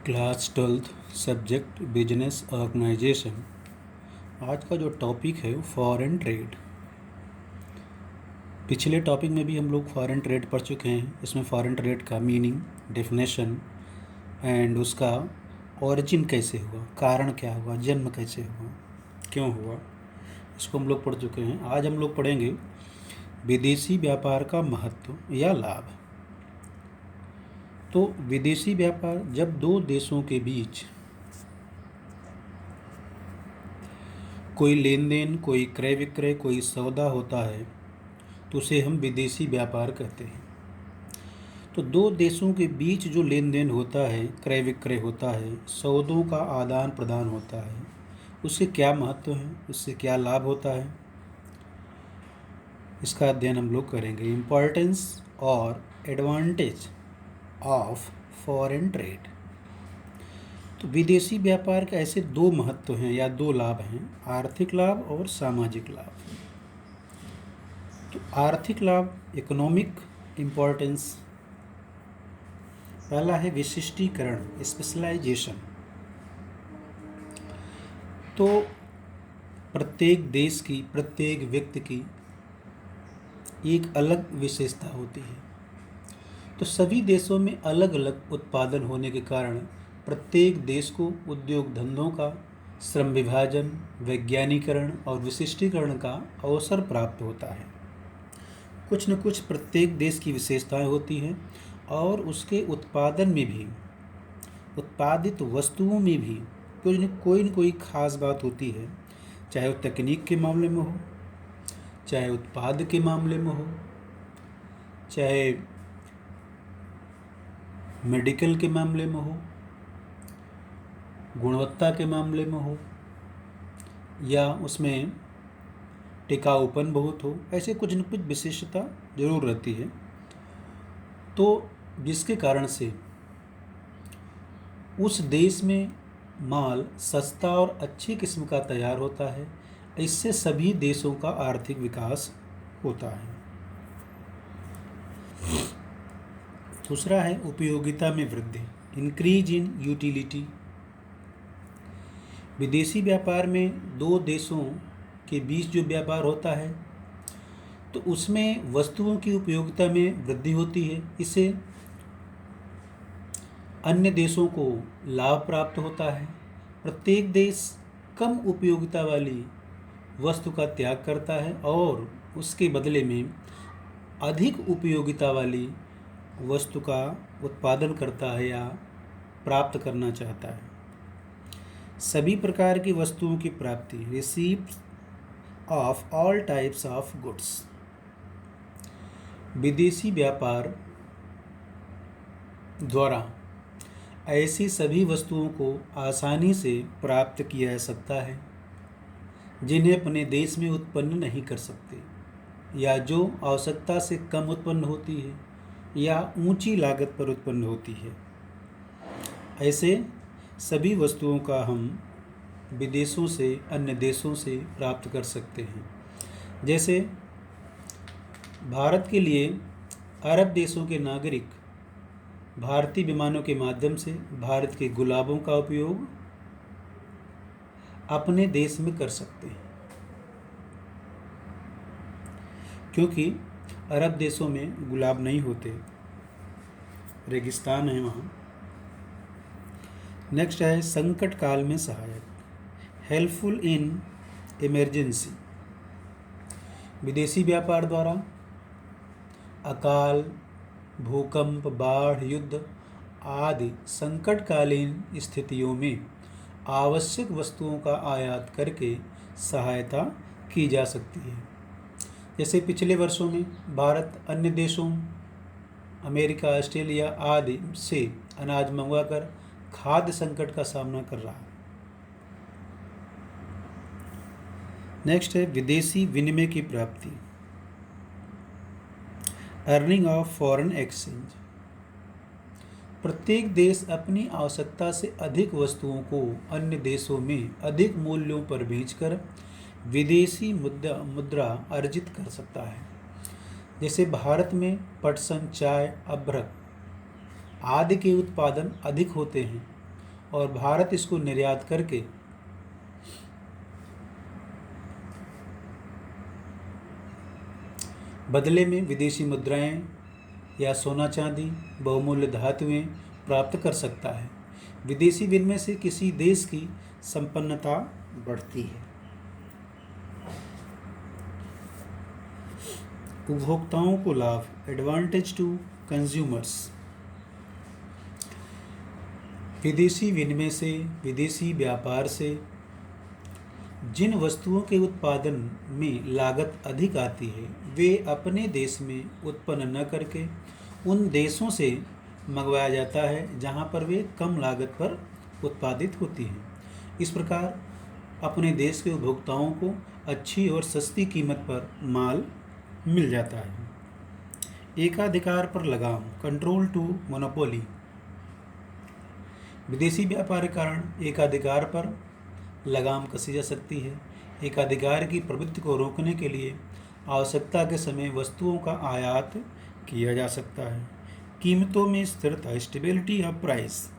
Class 12th subject business organisation. आज का जो टॉपिक है वो फॉरेन ट्रेड। पिछले टॉपिक में भी हम लोग फॉरेन ट्रेड पढ़ चुके हैं। इसमें फॉरेन ट्रेड का मीनिंग, डेफिनेशन एंड उसका ओरिजिन कैसे हुआ, कारण क्या हुआ, जन्म कैसे हुआ, क्यों हुआ, इसको हम लोग पढ़ चुके हैं। आज हम लोग पढ़ेंगे विदेशी व्यापार का महत्व या लाभ। तो विदेशी व्यापार जब दो देशों के बीच कोई लेन देन, कोई क्रय विक्रय, कोई सौदा होता है तो उसे हम विदेशी व्यापार कहते हैं। तो दो देशों के बीच जो लेन देन होता है, क्रय विक्रय होता है, सौदों का आदान प्रदान होता है, उससे क्या महत्व है, उससे क्या लाभ होता है, इसका अध्ययन हम लोग करेंगे। इम्पोर्टेंस और एडवांटेज ऑफ फॉरेन ट्रेड। तो विदेशी व्यापार के ऐसे दो महत्व हैं या दो लाभ हैं, आर्थिक लाभ और सामाजिक लाभ। तो आर्थिक लाभ, इकोनॉमिक इम्पोर्टेंस, पहला है विशिष्टीकरण, स्पेशलाइजेशन। तो प्रत्येक देश की, प्रत्येक व्यक्ति की एक अलग विशेषता होती है। तो सभी देशों में अलग अलग उत्पादन होने के कारण प्रत्येक देश को उद्योग धंधों का श्रम विभाजन, वैज्ञानिकरण और विशिष्टीकरण का अवसर प्राप्त होता है। कुछ न कुछ प्रत्येक देश की विशेषताएं होती हैं और उसके उत्पादन में भी, उत्पादित वस्तुओं में भी कोई न कोई खास बात होती है, चाहे वो तकनीक के मामले में हो, चाहे उत्पाद के मामले में हो, चाहे मेडिकल के मामले में हो, गुणवत्ता के मामले में हो, या उसमें टिकाऊपन बहुत हो। ऐसे कुछ न कुछ विशेषता जरूर रहती है। तो जिसके कारण से उस देश में माल सस्ता और अच्छी किस्म का तैयार होता है। इससे सभी देशों का आर्थिक विकास होता है। दूसरा है उपयोगिता में वृद्धि, इंक्रीज इन यूटिलिटी। विदेशी व्यापार में दो देशों के बीच जो व्यापार होता है तो उसमें वस्तुओं की उपयोगिता में वृद्धि होती है। इससे अन्य देशों को लाभ प्राप्त होता है। प्रत्येक देश कम उपयोगिता वाली वस्तु का त्याग करता है और उसके बदले में अधिक उपयोगिता वाली वस्तु का उत्पादन करता है या प्राप्त करना चाहता है। सभी प्रकार की वस्तुओं की प्राप्ति, receipt of all types of goods. विदेशी व्यापार द्वारा ऐसी सभी वस्तुओं को आसानी से प्राप्त किया जा सकता है जिन्हें अपने देश में उत्पन्न नहीं कर सकते, या जो आवश्यकता से कम उत्पन्न होती है या ऊंची लागत पर उत्पन्न होती है। ऐसे सभी वस्तुओं का हम विदेशों से, अन्य देशों से प्राप्त कर सकते हैं। जैसे भारत के लिए अरब देशों के नागरिक भारतीय विमानों के माध्यम से भारत के गुलाबों का उपयोग अपने देश में कर सकते हैं, क्योंकि अरब देशों में गुलाब नहीं होते, रेगिस्तान है वहाँ। नेक्स्ट है संकट काल में सहायक, हेल्पफुल इन इमरजेंसी। विदेशी व्यापार द्वारा अकाल, भूकंप, बाढ़, युद्ध आदि संकटकालीन स्थितियों में आवश्यक वस्तुओं का आयात करके सहायता की जा सकती है। जैसे पिछले वर्षों में भारत अन्य देशों, अमेरिका, ऑस्ट्रेलिया आदि से अनाज मंगवाकर खाद्य संकट का सामना कर रहा है। नेक्स्ट है विदेशी विनिमय की प्राप्ति, अर्निंग ऑफ फॉरेन एक्सचेंज। प्रत्येक देश अपनी आवश्यकता से अधिक वस्तुओं को अन्य देशों में अधिक मूल्यों पर बेचकर विदेशी मुद्रा अर्जित कर सकता है। जैसे भारत में पटसन, चाय, अभ्रक आदि के उत्पादन अधिक होते हैं और भारत इसको निर्यात करके बदले में विदेशी मुद्राएं या सोना चांदी, बहुमूल्य धातुएं प्राप्त कर सकता है। विदेशी विनिमय से किसी देश की संपन्नता बढ़ती है। उपभोक्ताओं को लाभ, एडवांटेज टू कंज्यूमर्स। विदेशी विनिमय से, विदेशी व्यापार से जिन वस्तुओं के उत्पादन में लागत अधिक आती है वे अपने देश में उत्पन्न न करके उन देशों से मंगवाया जाता है जहां पर वे कम लागत पर उत्पादित होती हैं। इस प्रकार अपने देश के उपभोक्ताओं को अच्छी और सस्ती कीमत पर माल मिल जाता है। एकाधिकार पर लगाम, कंट्रोल टू मोनोपोली। विदेशी व्यापार के कारण एकाधिकार पर लगाम कसी जा सकती है। एकाधिकार की प्रवृत्ति को रोकने के लिए आवश्यकता के समय वस्तुओं का आयात किया जा सकता है। कीमतों में स्थिरता, स्टेबिलिटी ऑफ प्राइस।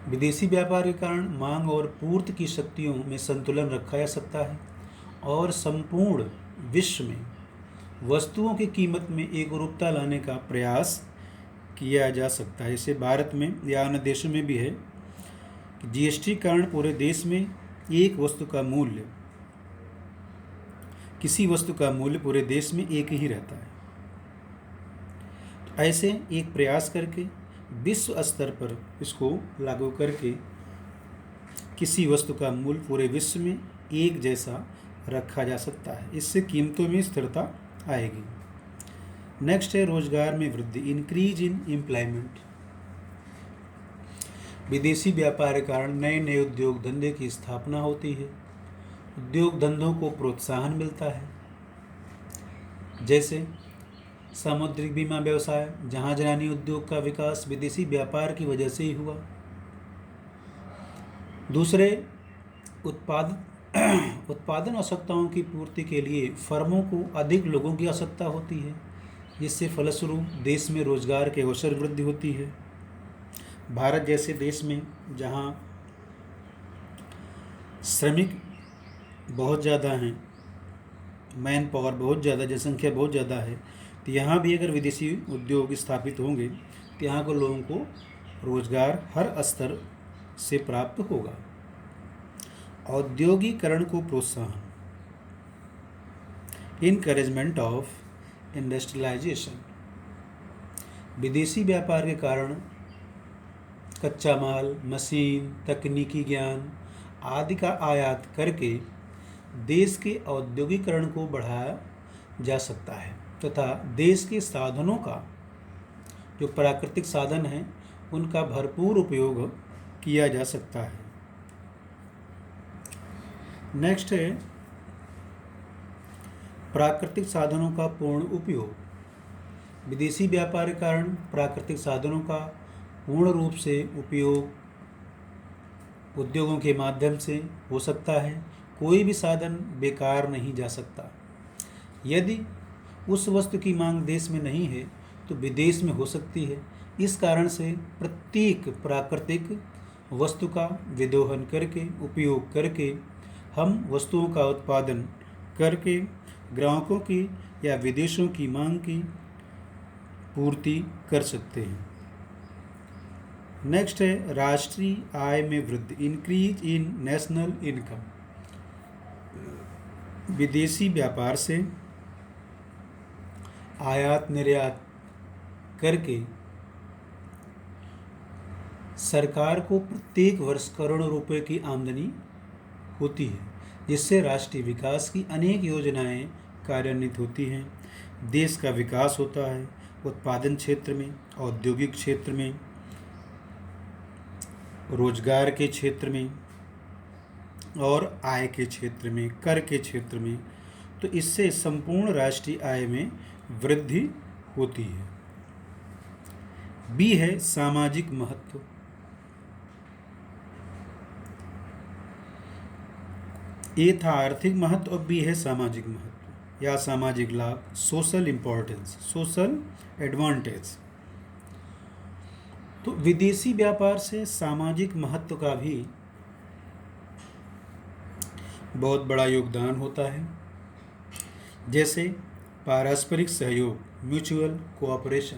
विदेशी व्यापार के कारण मांग और पूर्ति की शक्तियों में संतुलन रखा जा सकता है और संपूर्ण विश्व में वस्तुओं की कीमत में एकरूपता लाने का प्रयास किया जा सकता है। इसे भारत में या अन्य देशों में भी है कि जीएसटी के कारण पूरे देश में एक वस्तु का मूल्य, किसी वस्तु का मूल्य पूरे देश में एक ही रहता है। तो ऐसे एक प्रयास करके विश्व स्तर पर इसको लागू करके किसी वस्तु का मूल्य पूरे विश्व में एक जैसा रखा जा सकता है। इससे कीमतों में स्थिरता आएगी। नेक्स्ट है रोजगार में वृद्धि, इंक्रीज इन एम्प्लॉयमेंट। विदेशी व्यापार के कारण नए नए उद्योग धंधे की स्थापना होती है। उद्योग धंधों को प्रोत्साहन मिलता है, जैसे सामुद्रिक बीमा व्यवसाय, जहाजरानी उद्योग का विकास विदेशी व्यापार की वजह से ही हुआ। दूसरे, उत्पादन आवश्यकताओं की पूर्ति के लिए फर्मों को अधिक लोगों की आवश्यकता होती है, जिससे फलस्वरूप देश में रोजगार के अवसर वृद्धि होती है। भारत जैसे देश में जहाँ श्रमिक बहुत ज़्यादा हैं, मैन पावर बहुत ज़्यादा, जनसंख्या बहुत ज़्यादा है, तो यहाँ भी अगर विदेशी उद्योग स्थापित होंगे तो यहाँ के लोगों को रोजगार हर स्तर से प्राप्त होगा। औद्योगिकरण को प्रोत्साहन, इनकरेजमेंट ऑफ इंडस्ट्रियलाइजेशन। विदेशी व्यापार के कारण कच्चा माल, मशीन, तकनीकी ज्ञान आदि का आयात करके देश के औद्योगिकरण को बढ़ाया जा सकता है तथा देश के साधनों का, जो प्राकृतिक साधन हैं, उनका भरपूर उपयोग किया जा सकता है। नेक्स्ट है प्राकृतिक साधनों का पूर्ण उपयोग। विदेशी व्यापार के कारण प्राकृतिक साधनों का पूर्ण रूप से उपयोग उद्योगों के माध्यम से हो सकता है। कोई भी साधन बेकार नहीं जा सकता। यदि उस वस्तु की मांग देश में नहीं है तो विदेश में हो सकती है। इस कारण से प्रत्येक प्राकृतिक वस्तु का विदोहन करके, उपयोग करके हम वस्तुओं का उत्पादन करके ग्राहकों की या विदेशों की मांग की पूर्ति कर सकते हैं। नेक्स्ट है राष्ट्रीय आय में वृद्धि, इंक्रीज इन नेशनल इनकम। विदेशी व्यापार से आयात निर्यात करके सरकार को प्रत्येक वर्ष करोड़ों रुपए की आमदनी होती है, जिससे राष्ट्रीय विकास की अनेक योजनाएं कार्यान्वित होती हैं। देश का विकास होता है उत्पादन क्षेत्र में, औद्योगिक क्षेत्र में, रोजगार के क्षेत्र में और आय के क्षेत्र में, कर के क्षेत्र में। तो इससे संपूर्ण राष्ट्रीय आय में वृद्धि होती है। बी है सामाजिक महत्व। ए था आर्थिक महत्व और बी है सामाजिक महत्व या सामाजिक लाभ, सोशल इंपॉर्टेंस, सोशल एडवांटेज। तो विदेशी व्यापार से सामाजिक महत्व का भी बहुत बड़ा योगदान होता है। जैसे पारस्परिक सहयोग, म्यूचुअल कोऑपरेशन।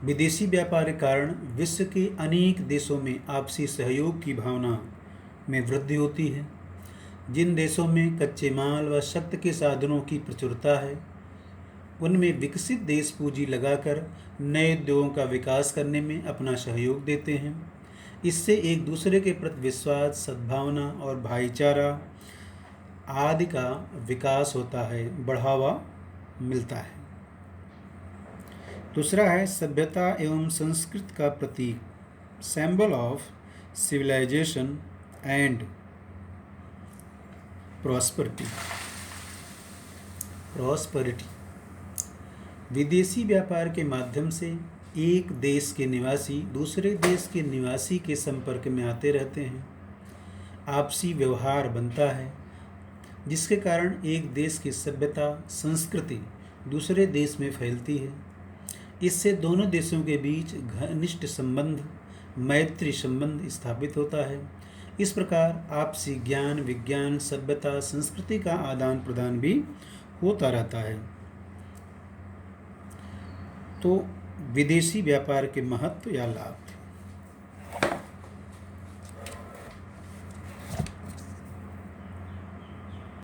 विदेशी व्यापार के कारण विश्व के अनेक देशों में आपसी सहयोग की भावना में वृद्धि होती है। जिन देशों में कच्चे माल व शक्ति के साधनों की प्रचुरता है, उनमें विकसित देश पूंजी लगाकर नए उद्योगों का विकास करने में अपना सहयोग देते हैं। इससे एक दूसरे के प्रति विश्वास, सद्भावना और भाईचारा आदि का विकास होता है, बढ़ावा मिलता है। दूसरा है सभ्यता एवं संस्कृति का प्रतीक, symbol of civilization and prosperity. विदेशी व्यापार के माध्यम से एक देश के निवासी दूसरे देश के निवासी के संपर्क में आते रहते हैं। आपसी व्यवहार बनता है, जिसके कारण एक देश की सभ्यता, संस्कृति दूसरे देश में फैलती है। इससे दोनों देशों के बीच घनिष्ठ संबंध, मैत्री संबंध स्थापित होता है। इस प्रकार आपसी ज्ञान, विज्ञान, सभ्यता, संस्कृति का आदान प्रदान भी होता रहता है। तो विदेशी व्यापार के महत्व या लाभ।